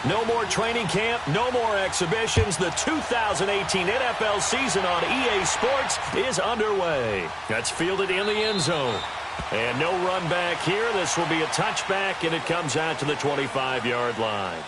No more training camp, no more exhibitions. The 2018 NFL season on EA Sports is underway. That's fielded in the end zone. And no run back here. This will be a touchback, and it comes out to the 25-yard line.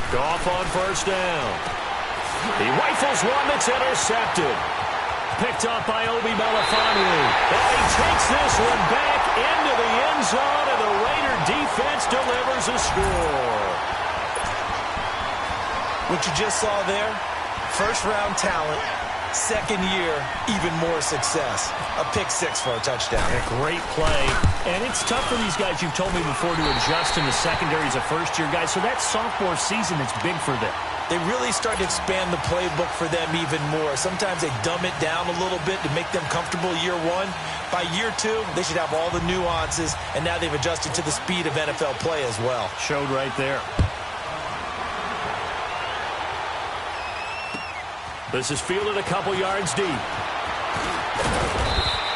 Goff on first down. He rifles one that's intercepted. Picked up by Obi Melifonwu. And he takes this one back into the end zone, and the Raider defense delivers a score. What you just saw there, first-round talent, second year, even more success. A pick six for a touchdown. A great play. And it's tough for these guys, you've told me before, to adjust in the secondary as a first-year guy. So that sophomore season is big for them. They really start to expand the playbook for them even more. Sometimes they dumb it down a little bit to make them comfortable year one. By year two, they should have all the nuances, and now they've adjusted to the speed of NFL play as well. Showed right there. This is fielded a couple yards deep.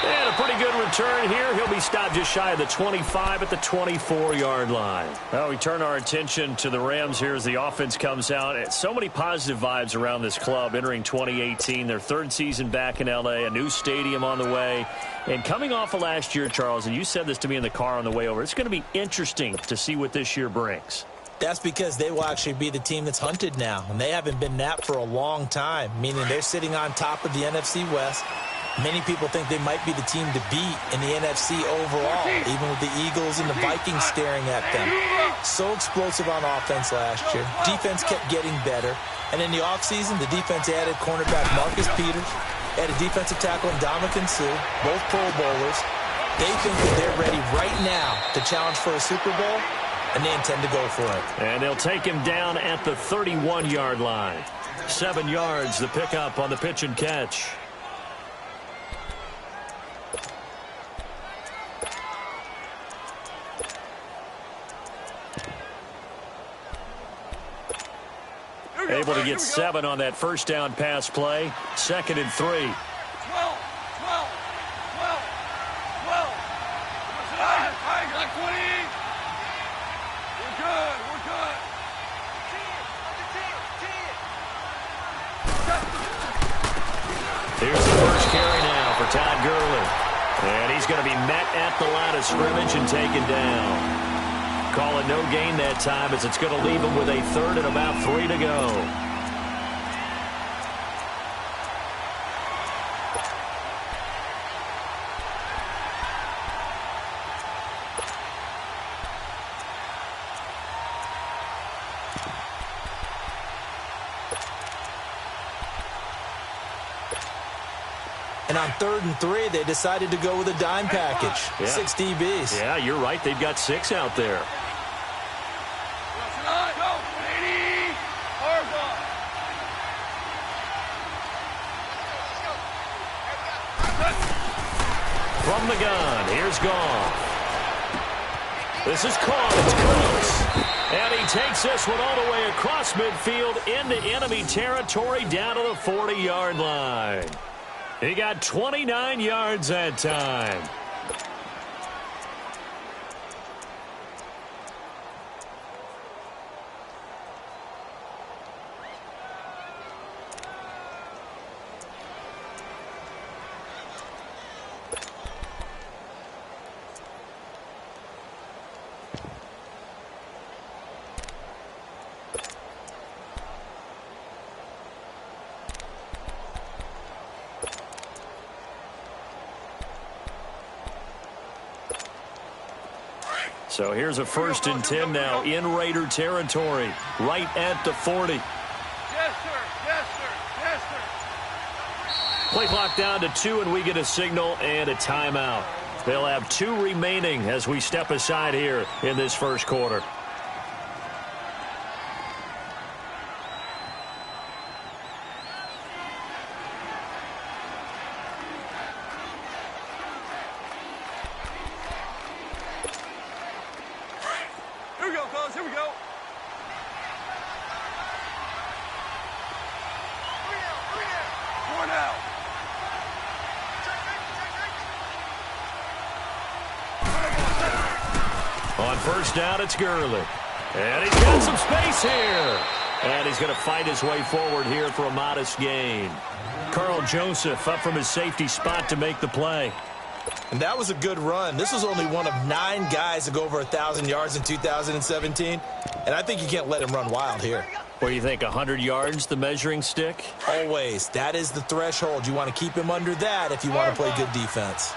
And a pretty good return here. He'll be stopped just shy of the 25 at the 24-yard line. Well, we turn our attention to the Rams here as the offense comes out. So many positive vibes around this club entering 2018. Their third season back in L.A., a new stadium on the way. And coming off of last year, Charles, and you said this to me in the car on the way over, it's going to be interesting to see what this year brings. That's because they will actually be the team that's hunted now, and they haven't been that for a long time, meaning they're sitting on top of the NFC West. Many people think they might be the team to beat in the NFC overall, even with the Eagles and the Vikings staring at them. So explosive on offense last year. Defense kept getting better. And in the offseason, the defense added cornerback Marcus Peters, added defensive tackle Ndamukong Suh, both Pro Bowlers. They think that they're ready right now to challenge for a Super Bowl, and they intend to go for it. And they'll take him down at the 31-yard line. 7 yards, the pickup on the pitch and catch. Able to get 7 on that first down pass play. 2nd and 3. 12. Like 20. We're good. Here's the first carry now for Todd Gurley. And he's going to be met at the line of scrimmage and taken down. Call it no gain that time as it's going to leave him with a 3rd and about 3 to go. And on 3rd and 3, they decided to go with a dime package. Yeah. 6 DBs. Yeah, you're right. They've got 6 out there. From the gun, here's Goff. This is caught. It's Cooks. And he takes this one all the way across midfield into enemy territory down to the 40-yard line. He got 29 yards that time. So here's a 1st and 10 now in Raider territory, right at the 40. Yes, sir. Yes, sir. Yes, sir. Play clock down to 2, and we get a signal and a timeout. They'll have 2 remaining as we step aside here in this first quarter. Here we go. Four now. On 1st down, it's Gurley. And he's got some space here. And he's going to fight his way forward here for a modest gain. Carl Joseph up from his safety spot to make the play. And that was a good run. This was only one of 9 guys to go over 1,000 yards in 2017. And I think you can't let him run wild here. What do you think, 100 yards, the measuring stick? Always. That is the threshold. You want to keep him under that if you want to play good defense.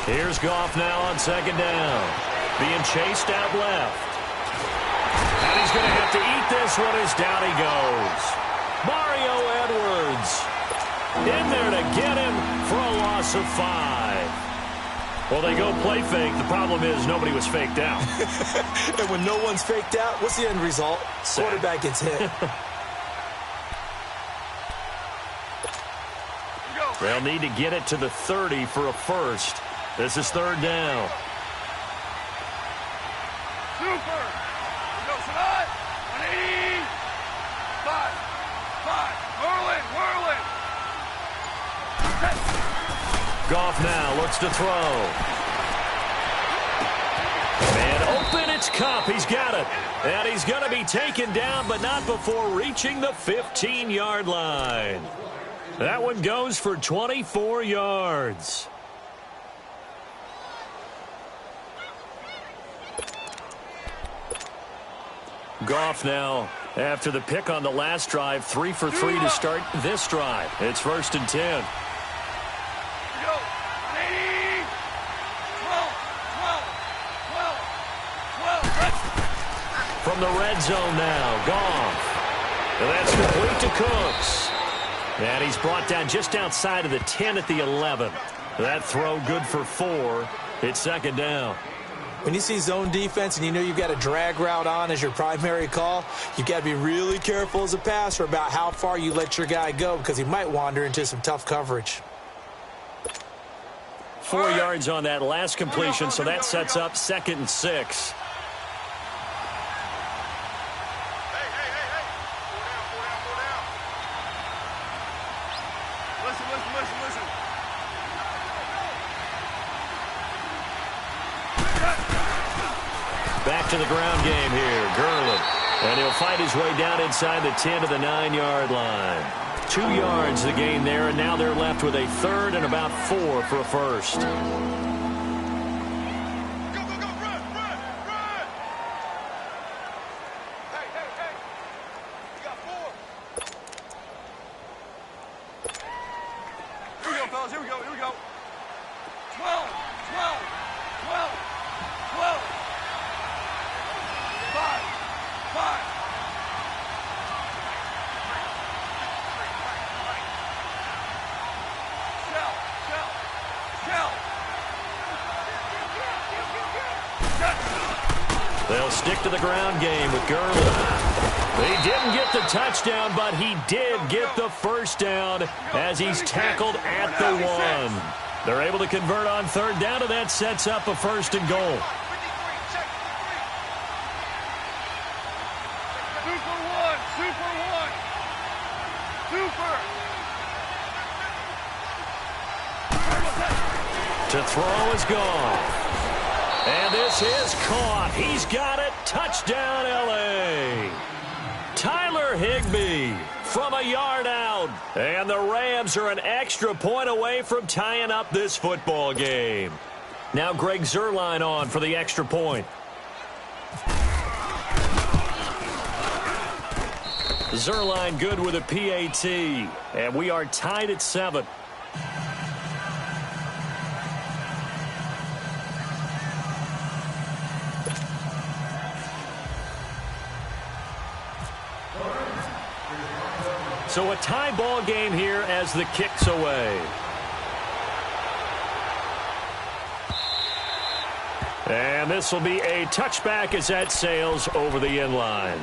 Here's Goff now on 2nd down. Being chased out left. And he's going to have to eat this one as down he goes. Mario Edwards in there to get him for a loss of 5. Well, they go play fake. The problem is nobody was faked out. And when no one's faked out, what's the end result? Quarterback gets hit. They'll need to get it to the 30 for a first. This is 3rd down. Super. Go tonight. 180. 5. Whirling. Goff now looks to throw. And open, it's Kupp. He's got it. And he's going to be taken down, but not before reaching the 15-yard line. That one goes for 24 yards. Goff now, after the pick on the last drive, 3 for 3 to start this drive. It's 1st and 10. From the red zone now, Goff. And that's complete to Cooks. And he's brought down just outside of the 10 at the 11. That throw good for 4. It's 2nd down. When you see zone defense and you know you've got a drag route on as your primary call, you've got to be really careful as a passer about how far you let your guy go because he might wander into some tough coverage. 4 yards on that last completion, so that sets up 2nd and 6. Listen. Back to the ground game here, Gurley. And he'll fight his way down inside the 10 to the 9-yard line. 2 yards the gain there, and now they're left with a 3rd and about 4 for a first. Here we go. 12. They'll stick to the ground game with Gurley. He didn't get the touchdown, but he did get the first down as he's tackled at the 1. They're able to convert on third down, and that sets up a 1st and goal. To throw is gone. And this is caught. He's got it. Touchdown, L.A. Tyler Higbee from a yard out. And the Rams are an extra point away from tying up this football game. Now Greg Zuerlein on for the extra point. Zuerlein good with a PAT. And we are tied at 7. So a tie ball game here as the kick's away. And this will be a touchback as that sails over the end line.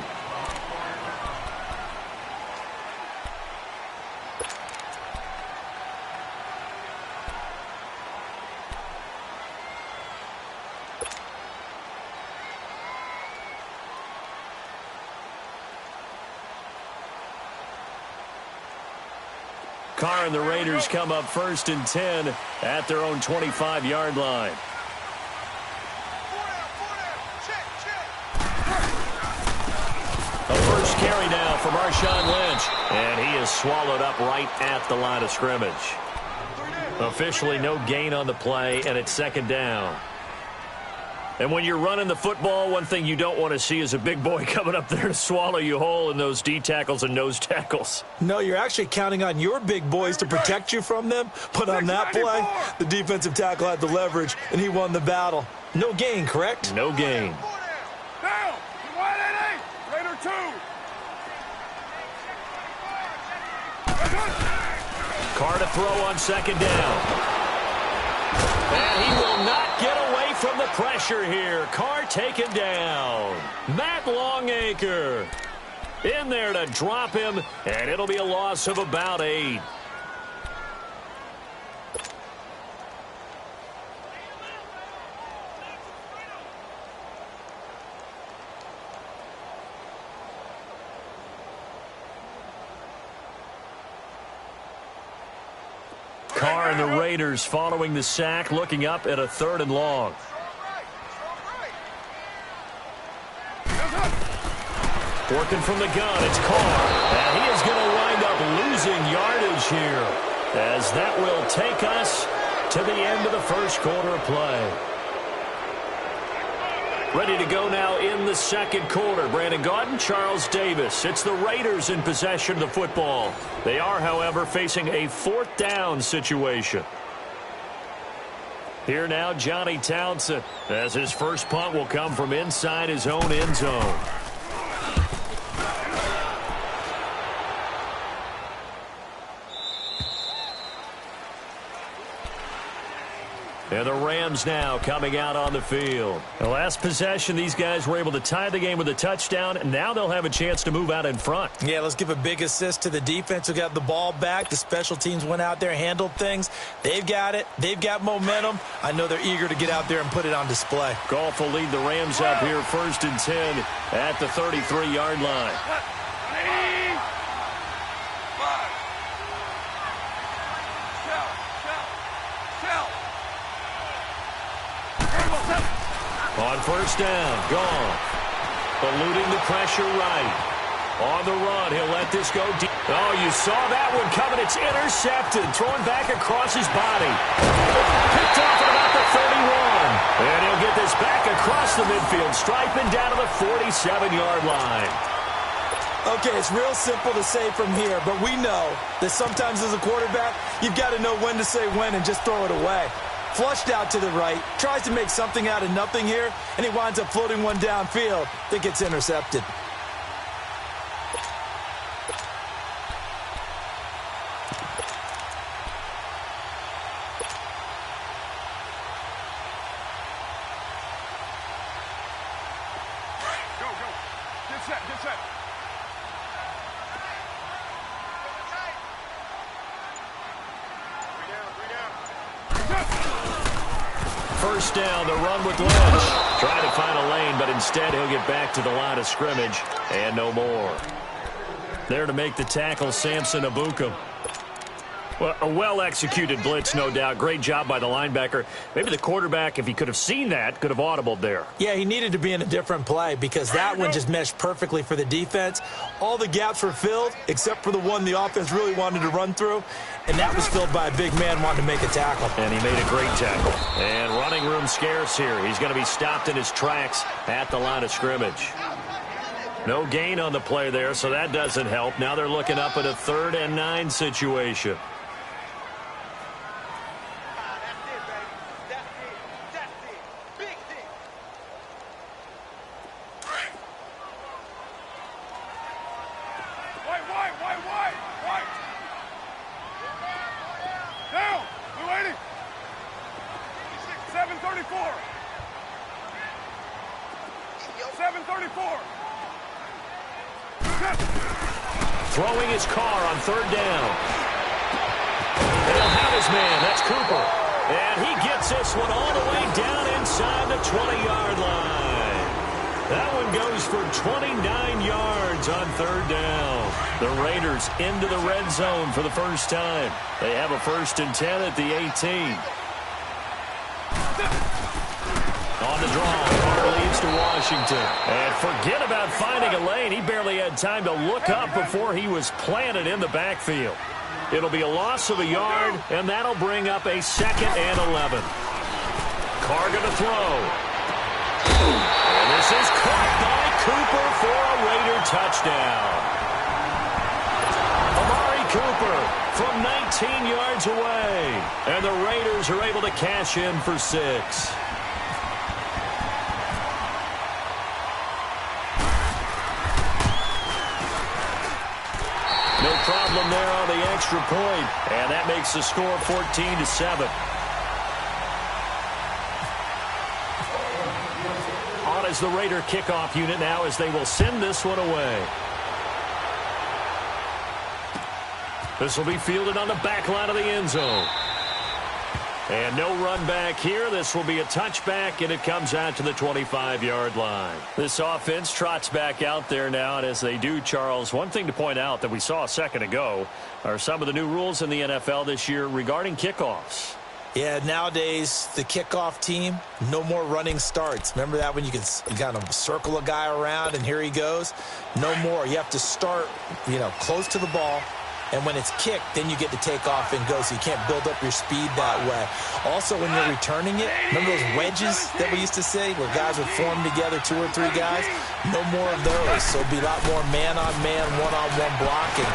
Carr and the Raiders come up 1st and 10 at their own 25-yard line. A first carry now for Marshawn Lynch, and he is swallowed up right at the line of scrimmage. Officially no gain on the play, and it's 2nd down. And when you're running the football, one thing you don't want to see is a big boy coming up there to swallow you whole in those D tackles and nose tackles. No, you're actually counting on your big boys to protect you from them. But on that play, the defensive tackle had the leverage, and he won the battle. No gain, correct? No gain. Down! Wide 8! Raider 2! Carr to throw on 2nd down. And he will not get away from the pressure here. Carr taken down. Matt Longacre in there to drop him, and it'll be a loss of about 8. Carr and the Raiders following the sack, looking up at a 3rd and long. Working from the gun, it's Carr. And he is going to wind up losing yardage here, as that will take us to the end of the 1st quarter of play. Ready to go now in the 2nd quarter. Brandon Gaudin, Charles Davis. It's the Raiders in possession of the football. They are, however, facing a 4th down situation. Here now, Johnny Townsend, as his first punt will come from inside his own end zone. And the Rams now coming out on the field. The last possession, these guys were able to tie the game with a touchdown, and now they'll have a chance to move out in front. Yeah, let's give a big assist to the defense who got the ball back. The special teams went out there, handled things. They've got it. They've got momentum. I know they're eager to get out there and put it on display. Goff will lead the Rams up here 1st and 10 at the 33-yard line. On 1st down, Goff eluding the pressure right. On the run, he'll let this go deep. Oh, you saw that one coming. It's intercepted, thrown back across his body. Picked off at about the 31. And he'll get this back across the midfield, striping down to the 47-yard line. Okay, it's real simple to say from here, but we know that sometimes as a quarterback, you've got to know when to say when and just throw it away. Flushed out to the right, tries to make something out of nothing here, and he winds up floating one downfield that gets intercepted. set, get set. First down, the run with Lynch. Trying to find a lane, but instead he'll get back to the line of scrimmage and no more. There to make the tackle, Samson Abuka. Well, a well-executed blitz, no doubt. Great job by the linebacker. Maybe the quarterback, if he could have seen that, could have audibled there. Yeah, he needed to be in a different play because that one just meshed perfectly for the defense. All the gaps were filled except for the one the offense really wanted to run through, and that was filled by a big man wanting to make a tackle. And he made a great tackle. And running room scarce here. He's going to be stopped in his tracks at the line of scrimmage. No gain on the play there, so that doesn't help. Now they're looking up at a 3rd and 9 situation. White. Down, 280. 734. 734. Throwing his car on 3rd down. He'll have his man. That's Cooper. And he gets this one all the way down inside the 20-yard line. That one goes for 29 yards on 3rd down. The Raiders into the red zone for the first time. They have a 1st and 10 at the 18. On the draw, Carter leads to Washington. And forget about finding a lane. He barely had time to look up before he was planted in the backfield. It'll be a loss of a yard, and that'll bring up a 2nd and 11. Carr going to throw. And this is caught by Cooper for a Raider touchdown. Amari Cooper from 19 yards away. And the Raiders are able to cash in for 6. No problem there on the extra point. And that makes the score 14-7. On as the Raider kickoff unit now as they will send this one away. This will be fielded on the back line of the end zone. And no run back here. This will be a touchback, and it comes out to the 25-yard line. This offense trots back out there now, and as they do, Charles, one thing to point out that we saw a second ago are some of the new rules in the NFL this year regarding kickoffs. Yeah, nowadays, the kickoff team, no more running starts. Remember that when you can kind of circle a guy around, and here he goes? No more. You have to start, close to the ball. And when it's kicked, then you get to take off and go, so you can't build up your speed that way. Also, when you're returning it, remember those wedges that we used to say where guys would form together, 2 or 3 guys? No more of those. So it'll be a lot more man-on-man, one-on-one blocking.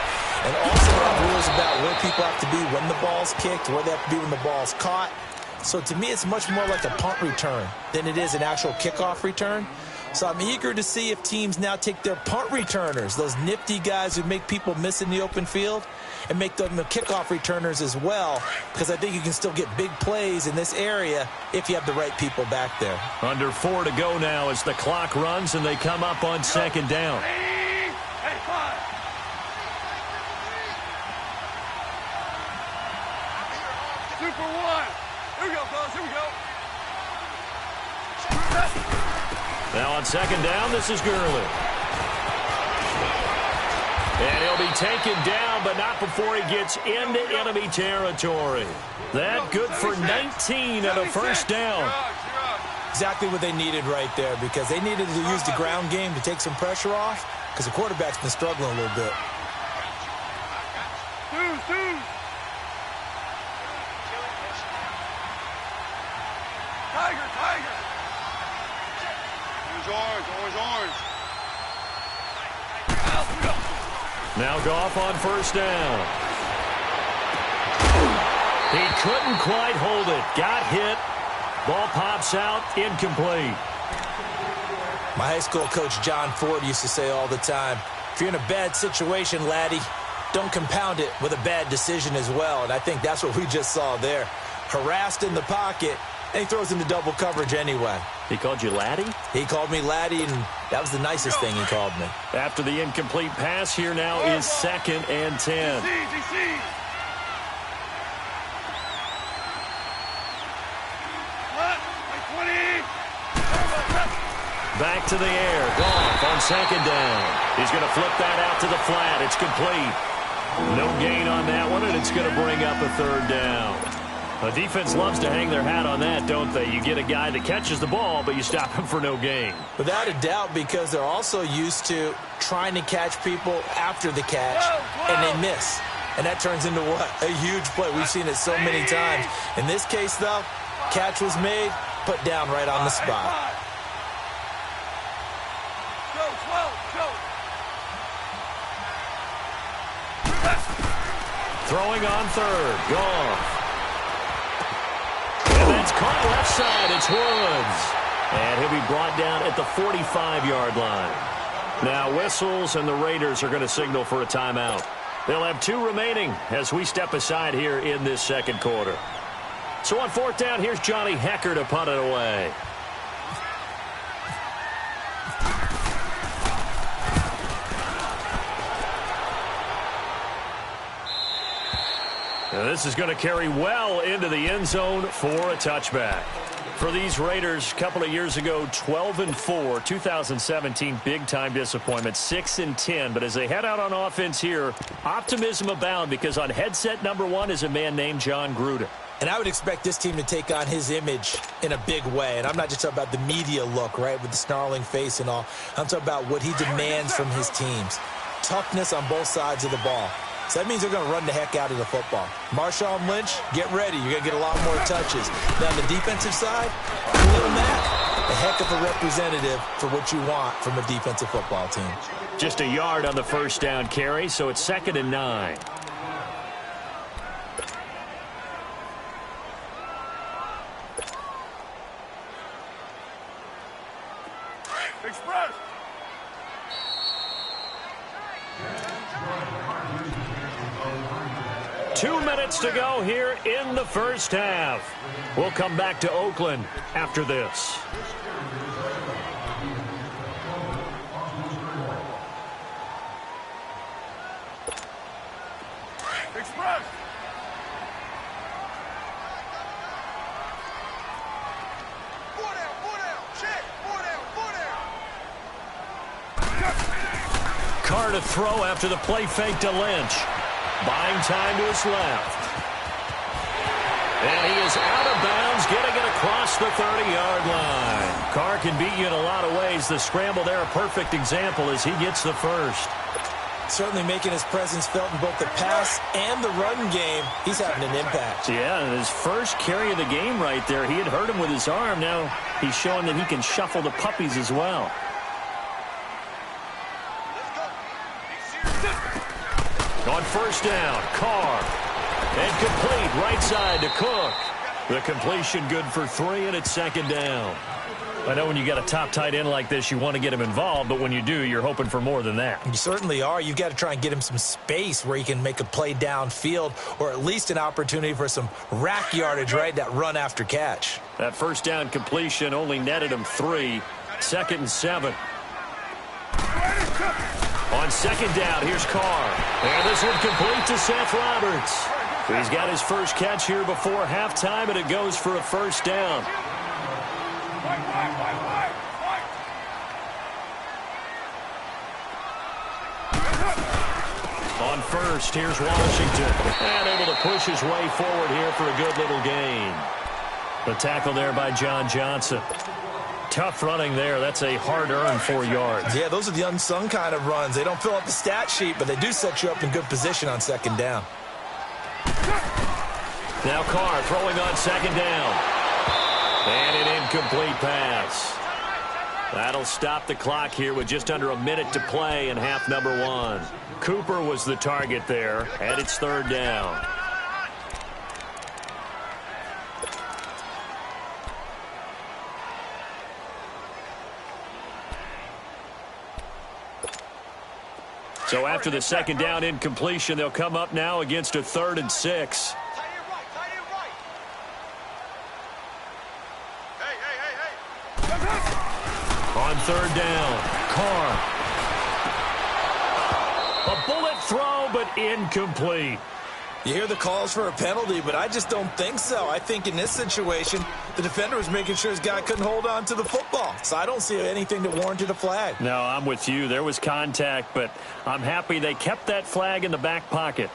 And also rules about where people have to be when the ball's kicked, where they have to be when the ball's caught. So to me, it's much more like a punt return than it is an actual kickoff return. So I'm eager to see if teams now take their punt returners, those nifty guys who make people miss in the open field, and make them the kickoff returners as well, because I think you can still get big plays in this area if you have the right people back there. Under 4 to go now as the clock runs and they come up on 2nd down. Super 1. Here we go, fellas. Here we go. Now on 2nd down, this is Gurley. And he'll be taken down, but not before he gets into enemy territory. That good for 19 and a 1st down. Exactly what they needed right there, because they needed to use the ground game to take some pressure off, because the quarterback's been struggling a little bit. Tiger. Orange. Now Goff on 1st down. He couldn't quite hold it. Got hit. Ball pops out. Incomplete. My high school coach, John Ford, used to say all the time, if you're in a bad situation, laddie, don't compound it with a bad decision as well. And I think that's what we just saw there. Harassed in the pocket, And he throws into double coverage anyway. He called you laddie? He called me laddie, and that was the nicest thing he called me. After the incomplete pass, here now is 2nd and 10. Back to the air. Goff on 2nd down. He's going to flip that out to the flat. It's complete. No gain on that one, and it's going to bring up a 3rd down. The defense loves to hang their hat on that, don't they? You get a guy that catches the ball, but you stop him for no gain. Without a doubt, because they're also used to trying to catch people after the catch, and they miss. And that turns into what? A huge play. We've seen it so many times. In this case, though, catch was made, put down right on the spot. Throwing on 3rd. Goff. And that's caught left side. It's Woods. And he'll be brought down at the 45-yard line. Now whistles, and the Raiders are going to signal for a timeout. They'll have 2 remaining as we step aside here in this 2nd quarter. So on 4th down, here's Johnny Hecker to punt it away. Now this is going to carry well into the end zone for a touchback. For these Raiders, a couple of years ago, 12-4, 2017, big-time disappointment, 6-10. But as they head out on offense here, optimism abound because on headset number 1 is a man named John Gruden. And I would expect this team to take on his image in a big way. And I'm not just talking about the media look, right, with the snarling face and all. I'm talking about what he demands from his teams. Toughness on both sides of the ball. So that means they're going to run the heck out of the football. Marshawn Lynch, get ready. You're going to get a lot more touches. Now, on the defensive side, Khalil Mack, a heck of a representative for what you want from a defensive football team. Just a yard on the 1st down carry, so it's 2nd and 9. Express. 2 minutes to go here in the 1st half. We'll come back to Oakland after this. Express. Carr to throw after the play fake to Lynch. Buying time to his left. And he is out of bounds, getting it across the 30-yard line. Carr can beat you in a lot of ways. The scramble there, a perfect example as he gets the first. Certainly making his presence felt in both the pass and the run game. He's having an impact. Yeah, his first carry of the game right there. He had hurt him with his arm. Now he's showing that he can shuffle the puppies as well. On 1st down, Carr. And complete right side to Cook. The completion good for 3, and it's 2nd down. I know when you got a top tight end like this, you want to get him involved, but when you do, you're hoping for more than that. You certainly are. You've got to try and get him some space where he can make a play downfield or at least an opportunity for some rack yardage, right, that run after catch. That 1st down completion only netted him 3. 2nd and 7. On 2nd down, here's Carr. And this one complete to Seth Roberts. He's got his first catch here before halftime, and it goes for a 1st down. On 1st, here's Washington. And able to push his way forward here for a good little gain. The tackle there by John Johnson. Tough running there. That's a hard-earned 4 yards. Yeah, those are the unsung kind of runs. They don't fill up the stat sheet, but they do set you up in good position on 2nd down. Now Carr throwing on 2nd down. And an incomplete pass. That'll stop the clock here with just under a minute to play in half number 1. Cooper was the target there, and it's 3rd down. So after the 2nd down incompletion, they'll come up now against a 3rd and 6. On third down, Carr. A bullet throw, but incomplete. You hear the calls for a penalty, but I just don't think so. I think in this situation, the defender was making sure his guy couldn't hold on to the football. So I don't see anything that warranted a flag. No, I'm with you. There was contact, but I'm happy they kept that flag in the back pocket.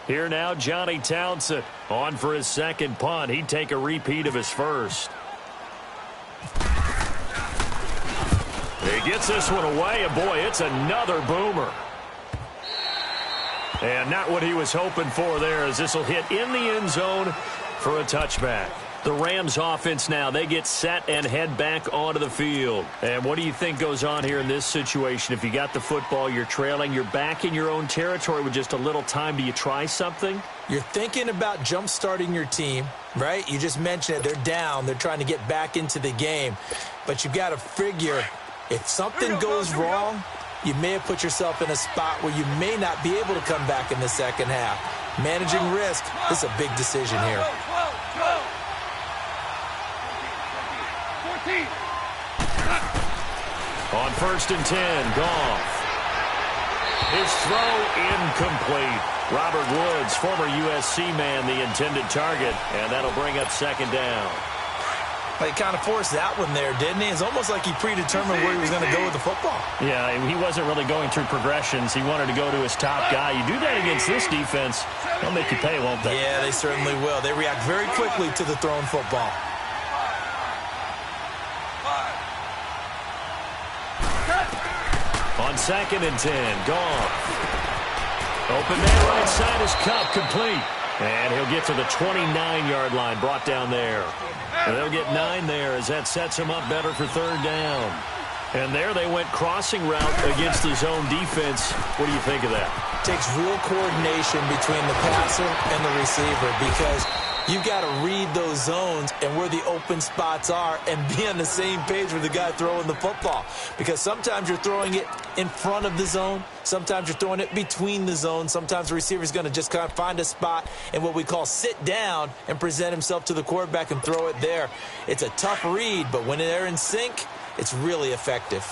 Here now, Johnny Townsend on for his second punt. He'd take a repeat of his first. He gets this one away, and boy, it's another boomer. And not what he was hoping for there, as this will hit in the end zone for a touchback. The Rams offense now, they get set and head back onto the field. And what do you think goes on here in this situation? If you got the football, you're trailing, you're back in your own territory with just a little time. Do you try something? You're thinking about jump-starting your team, right? You just mentioned it. They're down. They're trying to get back into the game. But you've got to figure, if something goes wrong, you may have put yourself in a spot where you may not be able to come back in the second half. Managing risk is a big decision here. On 1st and 10, Goff. His throw incomplete. Robert Woods, former USC man, the intended target, and that'll bring up second down. He kind of forced that one there, didn't he? It's almost like he predetermined where he was going to go with the football. Yeah, he wasn't really going through progressions. He wanted to go to his top guy. You do that against this defense, they'll make you pay, won't they? Yeah, they certainly will. They react very quickly to the thrown football. On 2nd and 10, Goff. Open man right side is Cup, complete. And he'll get to the 29-yard line, brought down there. And they'll get 9 there as that sets him up better for third down. And there they went crossing route against the zone defense. What do you think of that? Takes real coordination between the passer and the receiver, because you've got to read those zones and where the open spots are and be on the same page with the guy throwing the football. Because sometimes you're throwing it in front of the zone. Sometimes you're throwing it between the zones. Sometimes the receiver's going to just kind of find a spot and what we call sit down and present himself to the quarterback and throw it there. It's a tough read, but when they're in sync, it's really effective.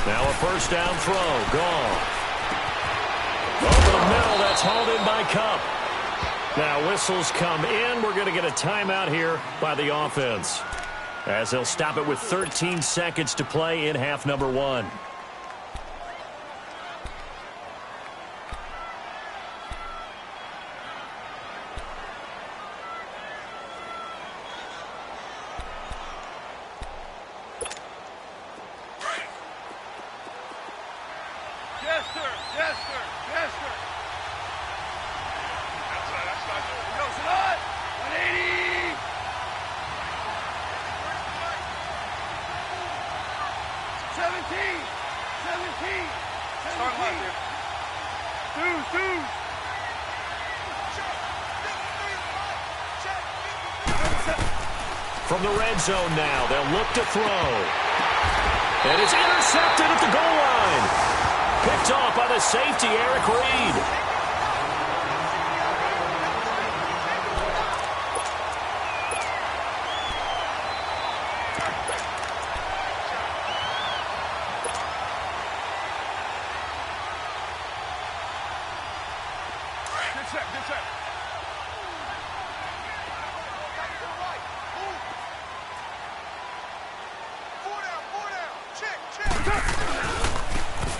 Now a first down throw. Goff. Over the middle, that's hauled in by Cup. Now whistles come in. We're going to get a timeout here by the offense, as they'll stop it with 13 seconds to play in half number 1. From the red zone now, they'll look to throw. And it's intercepted at the goal line. Picked off by the safety, Eric Reed.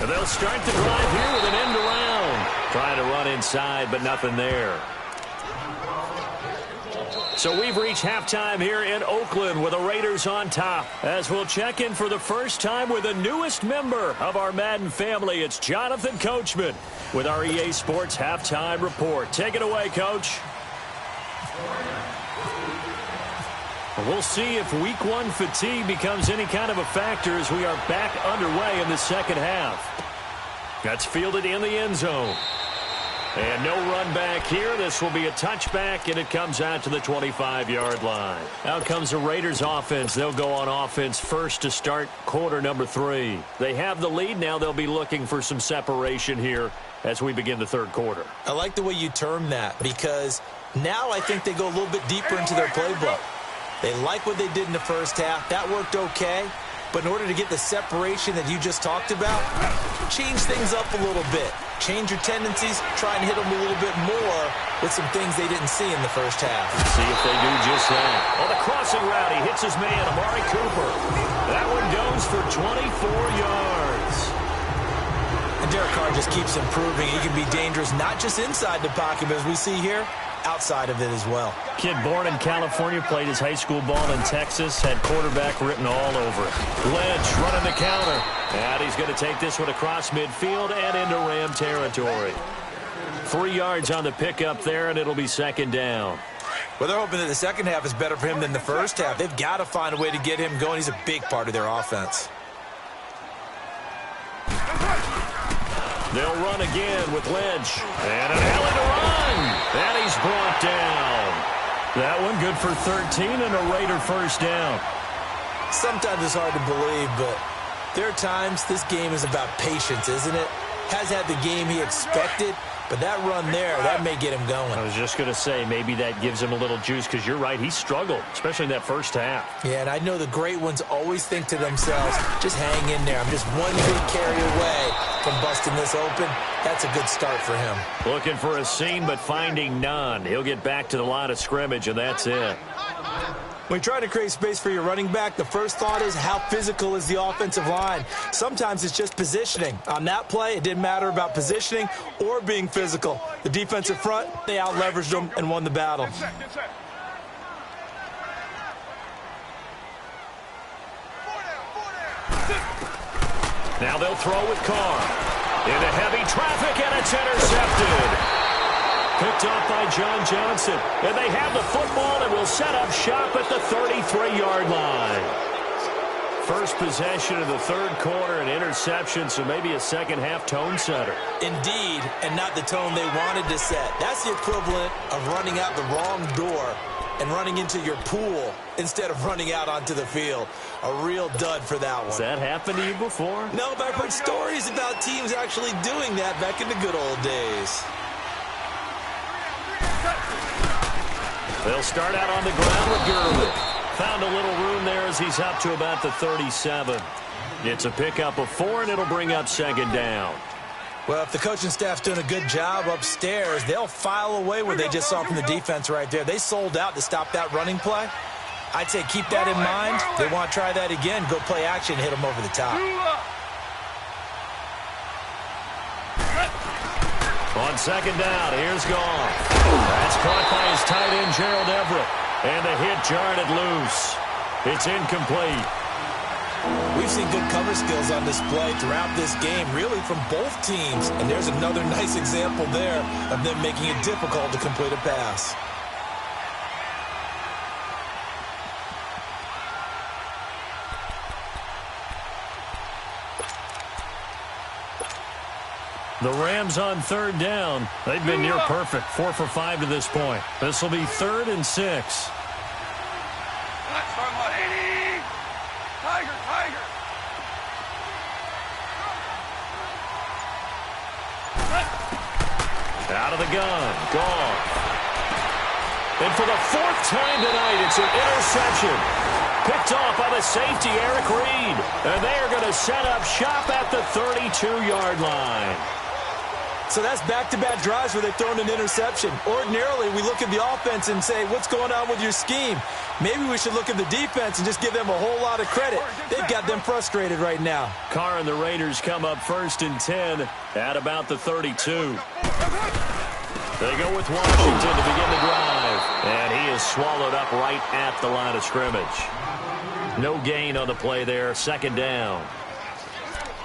And they'll start the drive here with an end around. Trying to run inside, but nothing there. So we've reached halftime here in Oakland with the Raiders on top. As we'll check in for the first time with the newest member of our Madden family, it's Jonathan Coachman with our EA Sports Halftime Report. Take it away, Coach. We'll see if Week 1 fatigue becomes any kind of a factor as we are back underway in the second half. That's fielded in the end zone. And no run back here. This will be a touchback, and it comes out to the 25-yard line. Out comes the Raiders offense. They'll go on offense first to start quarter number 3. They have the lead. Now they'll be looking for some separation here as we begin the third quarter. I like the way you term that, because now I think they go a little bit deeper into their playbook. They like what they did in the first half. That worked okay. But in order to get the separation that you just talked about, change things up a little bit. Change your tendencies, try and hit them a little bit more with some things they didn't see in the first half. See if they do just that. On the crossing route, he hits his man, Amari Cooper. That one goes for 24 yards. And Derek Carr just keeps improving. He can be dangerous not just inside the pocket, but as we see here, outside of it as well. Kid born in California, played his high school ball in Texas, had quarterback written all over it. Lynch running the counter. And he's going to take this one across midfield and into Ram territory. 3 yards on the pickup there, and it'll be second down. Well, they're hoping that the second half is better for him than the first half. They've got to find a way to get him going. He's a big part of their offense. They'll run again with Lynch. And a hell of a run. And he's brought down. That one good for 13 and a Raider first down. Sometimes it's hard to believe, but there are times this game is about patience, isn't it? Has had the game he expected, but that run there, that may get him going. I was just going to say, maybe that gives him a little juice, because you're right, he struggled, especially in that first half. Yeah, and I know the great ones always think to themselves, just hang in there. I'm just one big carry away from busting this open. That's a good start for him. Looking for a seam, but finding none. He'll get back to the line of scrimmage, and that's it. When you're trying to create space for your running back, the first thought is how physical is the offensive line. Sometimes it's just positioning. On that play, it didn't matter about positioning or being physical. The defensive front, they out-leveraged them and won the battle. Now they'll throw with Carr. Into heavy traffic, and it's intercepted. Picked off by John Johnson. And they have the football and will set up shop at the 33-yard line. First possession of the third quarter, an interception, so maybe a second-half tone setter. Indeed, and not the tone they wanted to set. That's the equivalent of running out the wrong door and running into your pool instead of running out onto the field. A real dud for that one. Has that happened to you before? No, but I've heard stories about teams actually doing that back in the good old days. They'll start out on the ground with Gurley. Found a little room there as he's up to about the 37. It's a pickup of 4, and it'll bring up second down. Well, if the coaching staff's doing a good job upstairs, they'll file away what they just saw from the defense right there. They sold out to stop that running play. I'd say keep that in mind. They want to try that again, go play action, hit them over the top. On second down, here's Goff. That's caught by his tight end, Gerald Everett. And the hit jarred it loose. It's incomplete. We've seen good cover skills on display throughout this game, really from both teams. And there's another nice example there of them making it difficult to complete a pass. The Rams on third down. They've been near perfect, 4 for 5 to this point. This will be 3rd and 6. Tiger. Out of the gun. Goff. And for the 4th time tonight, it's an interception. Picked off by the safety, Eric Reed. And they are going to set up shop at the 32-yard line. So that's back-to-back drives where they've thrown an interception. Ordinarily, we look at the offense and say, what's going on with your scheme? Maybe we should look at the defense and just give them a whole lot of credit. They've got them frustrated right now. Carr and the Raiders come up 1st and 10 at about the 32. They go with Washington to begin the drive. And he is swallowed up right at the line of scrimmage. No gain on the play there. Second down.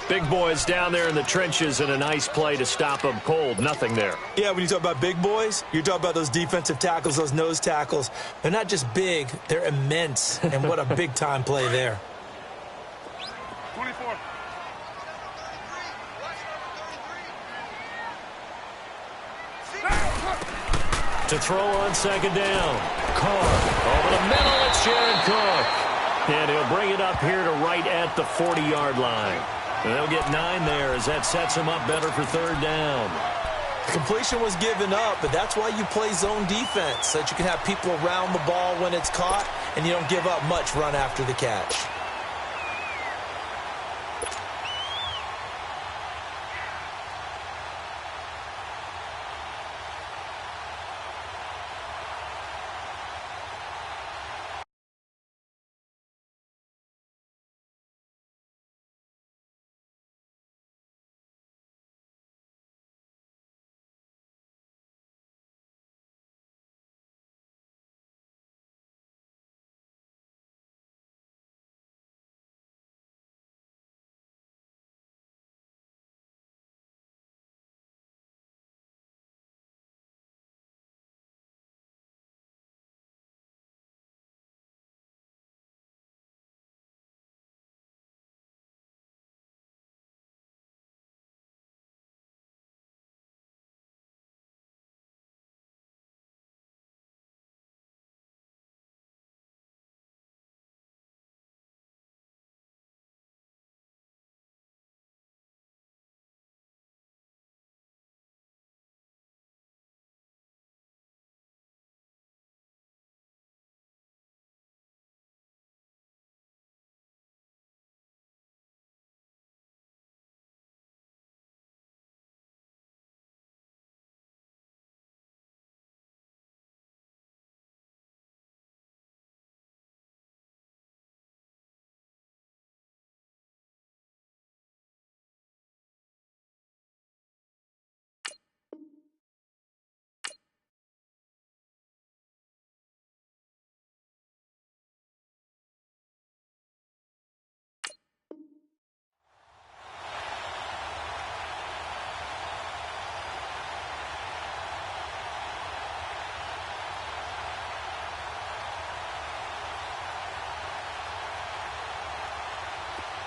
Big boys down there in the trenches, and a nice play to stop them cold. Nothing there. Yeah, when you talk about big boys, you're talking about those defensive tackles, those nose tackles. They're not just big, they're immense. And what a big-time play there. 24. To throw on second down. Carr. Over the middle, it's Jared Cook. And he'll bring it up here to right at the 40-yard line. And they'll get 9 there as that sets him up better for third down. Completion was given up, but that's why you play zone defense, so that you can have people around the ball when it's caught, and you don't give up much run after the catch.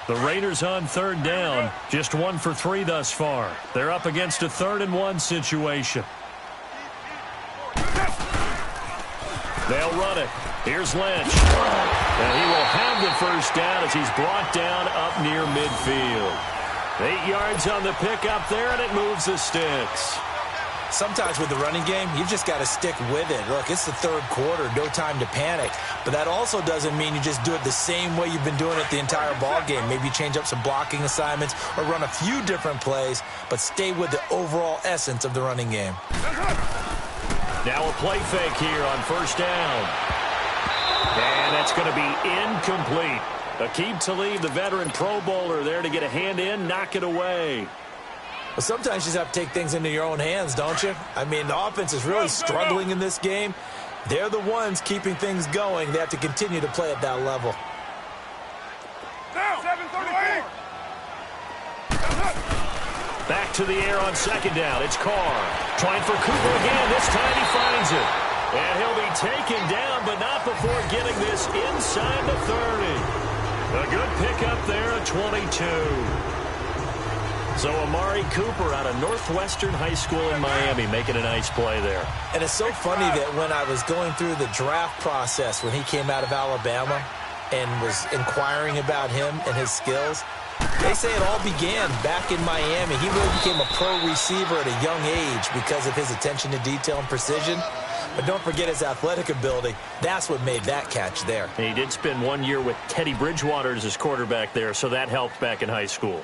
The Raiders on third down, just 1 for 3 thus far. They're up against a 3rd-and-1 situation. They'll run it. Here's Lynch. And he will have the first down as he's brought down up near midfield. 8 yards on the pickup there, and it moves the sticks. Sometimes with the running game, you've just got to stick with it. Look, it's the 3rd quarter, no time to panic. But that also doesn't mean you just do it the same way you've been doing it the entire ball game. Maybe change up some blocking assignments or run a few different plays, but stay with the overall essence of the running game. Now a play fake here on first down. And that's going to be incomplete. Aqib Talib, the veteran Pro Bowler, there to get a hand in, knock it away. Well, sometimes you just have to take things into your own hands, don't you? I mean, the offense is really struggling in this game. They're the ones keeping things going. They have to continue to play at that level. Down, 7:34. Back to the air on second down. It's Carr. Trying for Cooper again. This time he finds it. And he'll be taken down, but not before getting this inside the 30. A good pickup there at 22. So Amari Cooper out of Northwestern High School in Miami making a nice play there. And it's so funny that when I was going through the draft process when he came out of Alabama and was inquiring about him and his skills, they say it all began back in Miami. He really became a pro receiver at a young age because of his attention to detail and precision. But don't forget his athletic ability. That's what made that catch there. He did spend 1 year with Teddy Bridgewater as his quarterback there, so that helped back in high school.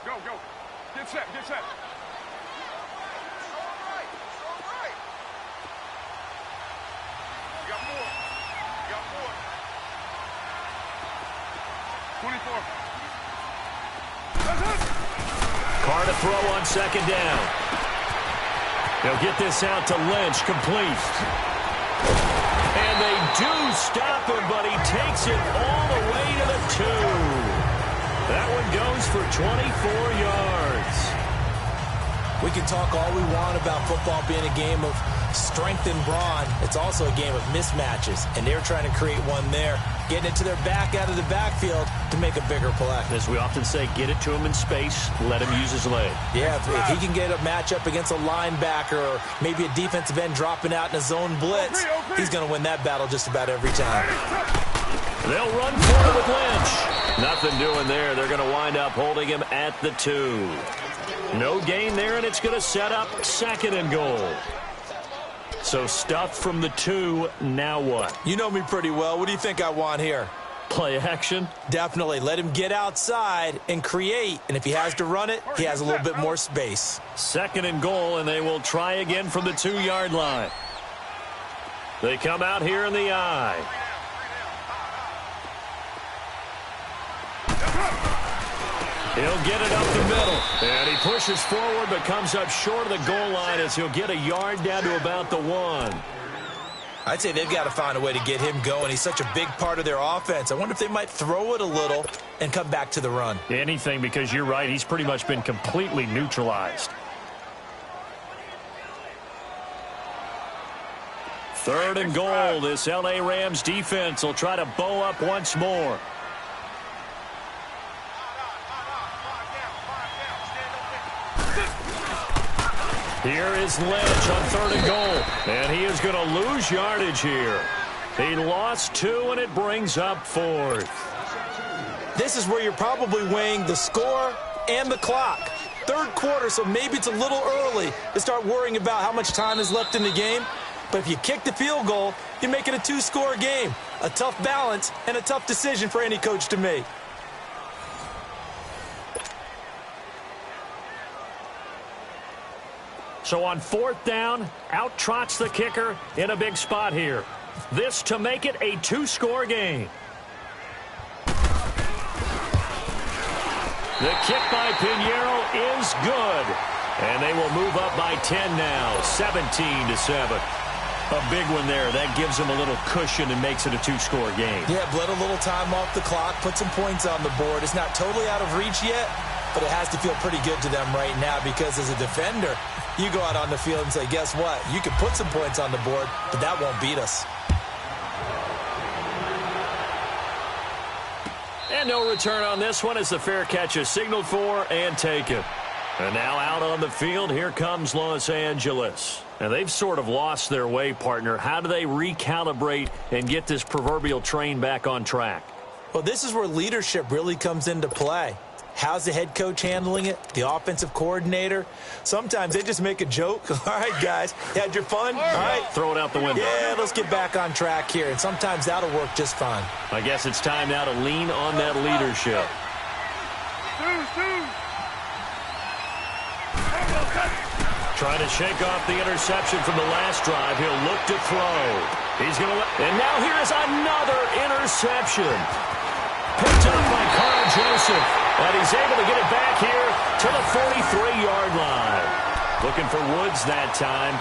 Go. Get set. You got more. 24. Carr to throw on second down. They'll get this out to Lynch, complete. And they do stop him, but he takes it all the way to the 2. That one goes for 24 yards. We can talk all we want about football being a game of strength and brawn. It's also a game of mismatches, and they're trying to create one there, getting it to their back out of the backfield to make a bigger play. As we often say, get it to him in space, let him use his leg. Yeah, if he can get a matchup against a linebacker or maybe a defensive end dropping out in a zone blitz, he's going to win that battle just about every time. They'll run for it with Lynch. Nothing doing there. They're going to wind up holding him at the 2. No gain there, and it's going to set up 2nd and goal. So stuff from the 2, now what? You know me pretty well. What do you think I want here? Play action? Definitely. Let him get outside and create. And if he has to run it, he has a little bit more space. 2nd and goal, and they will try again from the 2-yard line. They come out here in the I. He'll get it up the middle. And he pushes forward but comes up short of the goal line as he'll get a yard down to about the 1. I'd say they've got to find a way to get him going. He's such a big part of their offense. I wonder if they might throw it a little and come back to the run. Anything, because you're right. He's pretty much been completely neutralized. 3rd and goal. This L.A. Rams defense will try to bow up once more. Here is Lynch on 3rd and goal. And he is going to lose yardage here. He lost 2, and it brings up 4th. This is where you're probably weighing the score and the clock. 3rd quarter, so maybe it's a little early to start worrying about how much time is left in the game. But if you kick the field goal, you make it a 2-score game. A tough balance and a tough decision for any coach to make. So on 4th down, out trots the kicker in a big spot here. This to make it a 2-score game. The kick by Pinheiro is good. And they will move up by 10 now, 17-7. A big one there. That gives them a little cushion and makes it a 2-score game. Yeah, bled a little time off the clock, put some points on the board. It's not totally out of reach yet, but it has to feel pretty good to them right now because as a defender, you go out on the field and say, guess what? You can put some points on the board, but that won't beat us. And no return on this one as the fair catch is signaled for and taken. And now out on the field, here comes Los Angeles. And they've sort of lost their way, partner. How do they recalibrate and get this proverbial train back on track? Well, this is where leadership really comes into play. How's the head coach handling it? The offensive coordinator? Sometimes they just make a joke. All right, guys, you had your fun? All right. Throw it out the window. Yeah, let's get back on track here. And sometimes that'll work just fine. I guess it's time now to lean on that leadership. Trying to shake off the interception from the last drive. He'll look to throw. He's going to let... And now here is another interception. Picked up by Carl Joseph. And he's able to get it back here to the 43-yard line. Looking for Woods that time.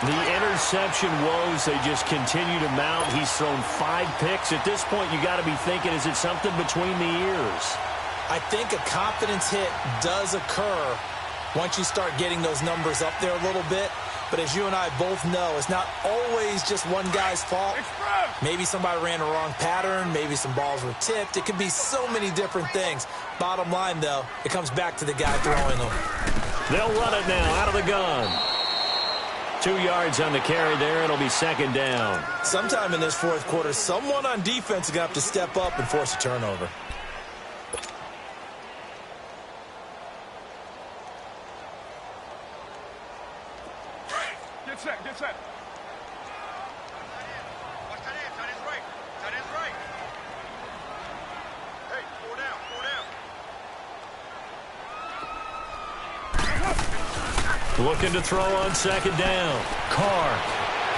The interception woes, they just continue to mount. He's thrown 5 picks. At this point, you got to be thinking, is it something between the ears? I think a confidence hit does occur once you start getting those numbers up there a little bit. But as you and I both know, it's not always just one guy's fault. Maybe somebody ran a wrong pattern. Maybe some balls were tipped. It could be so many different things. Bottom line, though, it comes back to the guy throwing them. They'll run it now out of the gun. 2 yards on the carry there. It'll be 2nd down. Sometime in this 4th quarter, someone on defense is going to have to step up and force a turnover. Get set, get set. Watch that end, tight end's right. Tight end's right. Hey, 4 down, 4 down. Looking to throw on 2nd down. Carr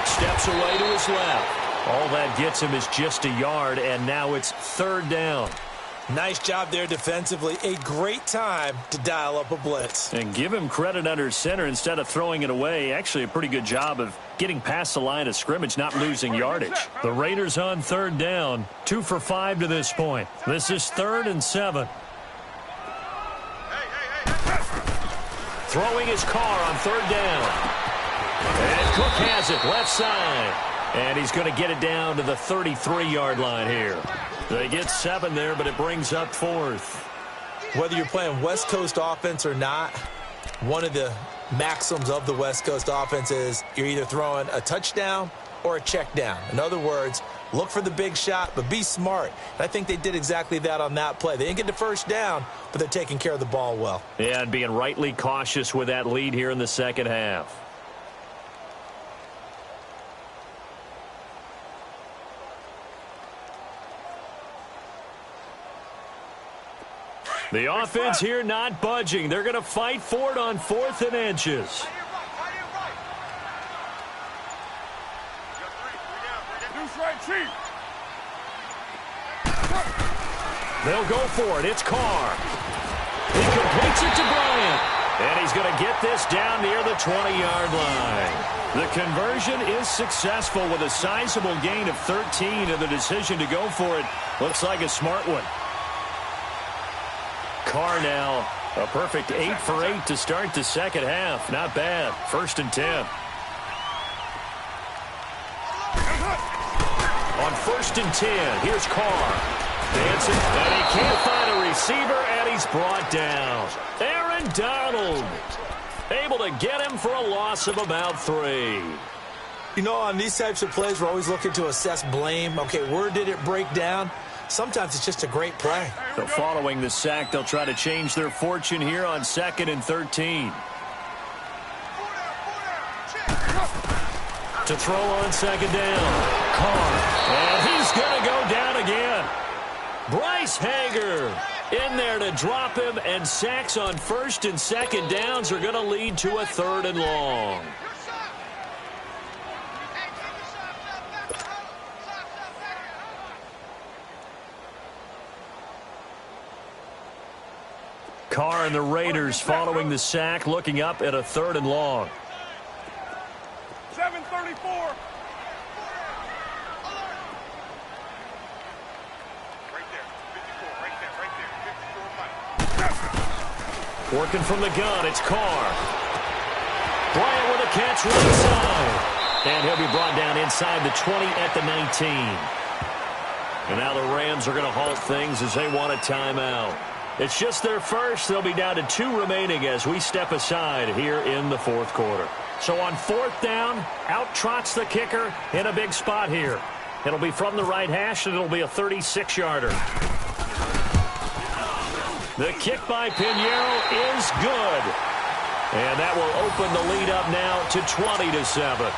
steps away to his left. All that gets him is just a yard, and now it's 3rd down. Nice job there defensively. A great time to dial up a blitz. And give him credit under center instead of throwing it away. Actually, a pretty good job of getting past the line of scrimmage, not losing yardage. The Raiders on 3rd down, 2 for 5 to this point. This is 3rd and 7. Throwing his car on third down. And Cook has it left side. And he's going to get it down to the 33-yard line here. They get 7 there, but it brings up 4th. Whether you're playing West Coast offense or not, one of the maxims of the West Coast offense is you're either throwing a touchdown or a check down. In other words, look for the big shot, but be smart. And I think they did exactly that on that play. They didn't get the first down, but they're taking care of the ball well. Yeah, and being rightly cautious with that lead here in the second half. The offense here not budging. They're going to fight for it on 4th and inches. They'll go for it. It's Carr. He completes it to Bryant. And he's going to get this down near the 20-yard line. The conversion is successful with a sizable gain of 13, and the decision to go for it looks like a smart one. Carr now, a perfect 8 for 8 to start the second half. Not bad. 1st and 10. On 1st and 10, here's Carr. Dancing, and he can't find a receiver, and he's brought down. Aaron Donald able to get him for a loss of about 3. You know, on these types of plays, we're always looking to assess blame. Okay, where did it break down? Sometimes it's just a great play. So following the sack, they'll try to change their fortune here on 2nd and 13. To throw on 2nd down. Carr. And he's going to go down again. Bryce Hager in there to drop him, and sacks on 1st and 2nd downs are going to lead to a 3rd and long. Carr and the Raiders following the sack, looking up at a 3rd and long. 7:34. Working from the gun, it's Carr. Bryant with a catch right side. And he'll be brought down inside the 20 at the 19. And now the Rams are going to halt things as they want a timeout. It's just their first. They'll be down to 2 remaining as we step aside here in the 4th quarter. So on 4th down, out trots the kicker in a big spot here. It'll be from the right hash, and it'll be a 36-yarder. The kick by Pinheiro is good. And that will open the lead up now to 20-7.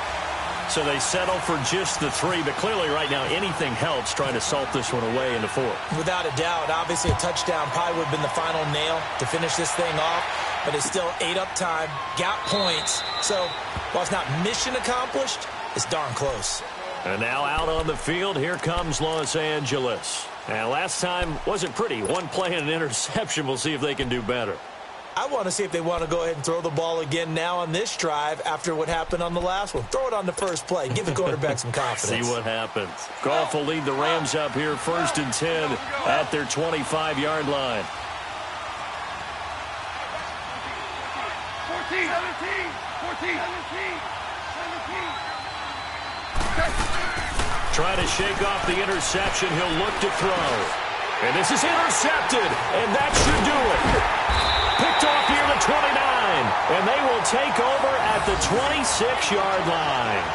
So they settle for just the 3, but clearly right now anything helps trying to salt this one away into 4. Without a doubt, obviously a touchdown probably would have been the final nail to finish this thing off, but it's still 8 up time, got points. So while it's not mission accomplished, it's darn close. And now out on the field, here comes Los Angeles. And last time wasn't pretty. One play and an interception. We'll see if they can do better. I want to see if they want to go ahead and throw the ball again now on this drive after what happened on the last one. Throw it on the first play. Give the quarterback some confidence. See what happens. Goff will lead the Rams up here 1st and 10 at their 25-yard line. 14, 17, 14, 17. Trying to shake off the interception. He'll look to throw. And this is intercepted, and that should do it. Picked off near the 29, and they will take over at the 26-yard line.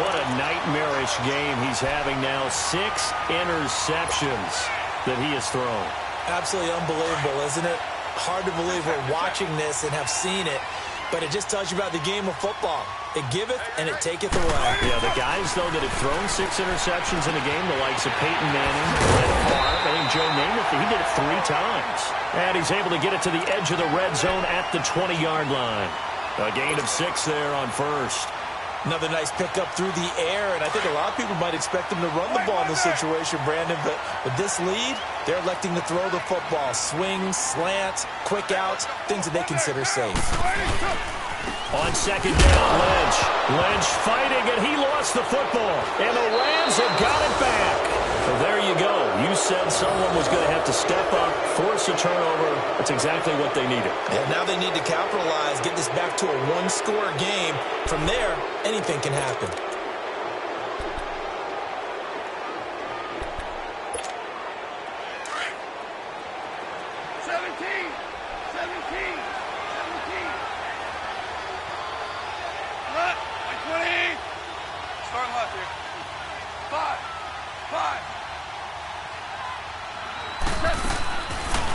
What a nightmarish game he's having now. 6 interceptions that he has thrown. Absolutely unbelievable, isn't it? Hard to believe we're watching this and have seen it, but it just tells you about the game of football. It giveth and it taketh away. Yeah, the guys, though, that have thrown 6 interceptions in a game, the likes of Peyton Manning, Brett Favre, I think Joe Namath, he did it 3 times. And he's able to get it to the edge of the red zone at the 20-yard line. A gain of 6 there on 1st. Another nice pickup through the air, and I think a lot of people might expect them to run the ball in this situation, Brandon, but with this lead, they're electing to throw the football. Swings, slants, quick outs, things that they consider safe. On 2nd down, Lynch fighting, and he lost the football. And the Rams have got it back. So there you go. You said someone was going to have to step up, force force a turnover. That's exactly what they needed. And now they need to capitalize, get this back to a one-score game. From there, anything can happen.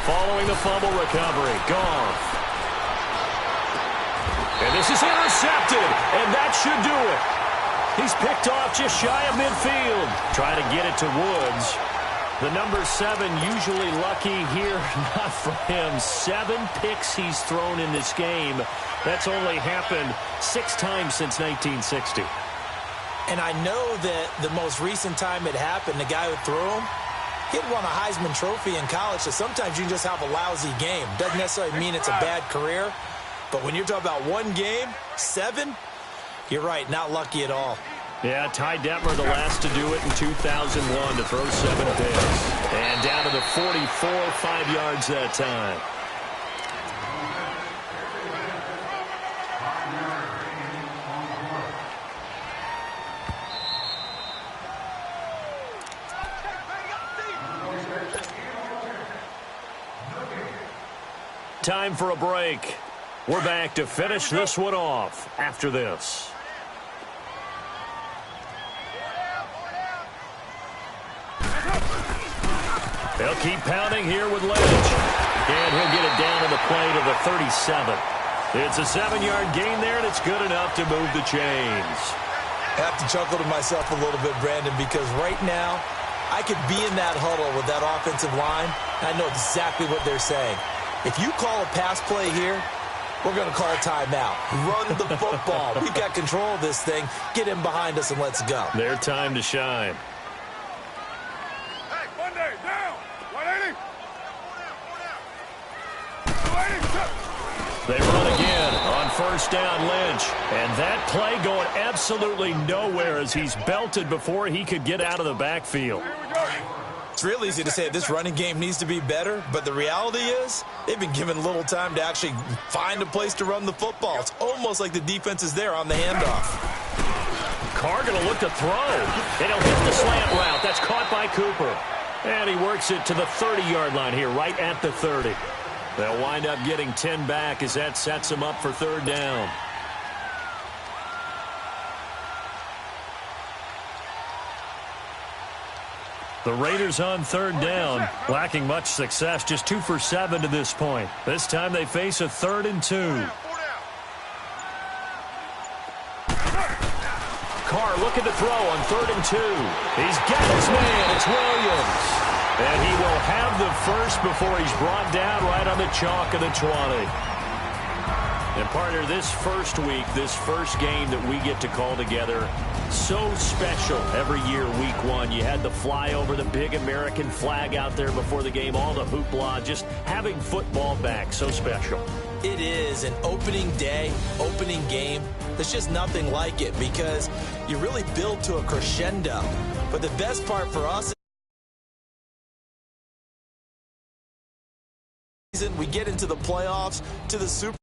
Following the fumble recovery, Goff. And this is intercepted, and that should do it. He's picked off just shy of midfield. Trying to get it to Woods. The number 7 usually lucky here, not for him. 7 picks he's thrown in this game. That's only happened 6 times since 1960. And I know that the most recent time it happened, the guy who threw him, he had won a Heisman Trophy in college, so sometimes you just have a lousy game. Doesn't necessarily mean it's a bad career, but when you're talking about one game, 7, you're right, not lucky at all. Yeah, Ty Detmer, the last to do it in 2001 to throw 7 picks. And down to the 44, 5 yards that time. Time for a break. We're back to finish this one off after this. They'll keep pounding here with Lynch. And he'll get it down to the play to the 37. It's a 7-yard gain there, and it's good enough to move the chains. I have to chuckle to myself a little bit, Brandon, because right now I could be in that huddle with that offensive line, and I know exactly what they're saying. If you call a pass play here, we're going to call a timeout. Run the football. We've got control of this thing. Get in behind us and let's go. Their time to shine. Hey, Monday, down. 180. They run again on first down, Lynch. And that play going absolutely nowhere as he's belted before he could get out of the backfield. It's real easy to say this running game needs to be better, but the reality is they've been given little time to actually find a place to run the football. It's almost like the defense is there on the handoff. Carr going to look to throw, and he'll hit the slant route. That's caught by Cooper. And he works it to the 30-yard line here, right at the 30. They'll wind up getting 10 back as that sets them up for third down. The Raiders on third down, lacking much success, just 2 for 7 to this point. This time they face a 3rd and 2. Carr looking to throw on 3rd and 2. He's got his man. It's Williams. And he will have the first before he's brought down right on the chalk of the 20. And partner, this first week, this first game that we get to call together, so special every year, week 1. You had the flyover, the big American flag out there before the game, all the hoopla, just having football back, so special. It is an opening day, opening game. There's just nothing like it because you really build to a crescendo. But the best part for us, we get into the playoffs, to the Super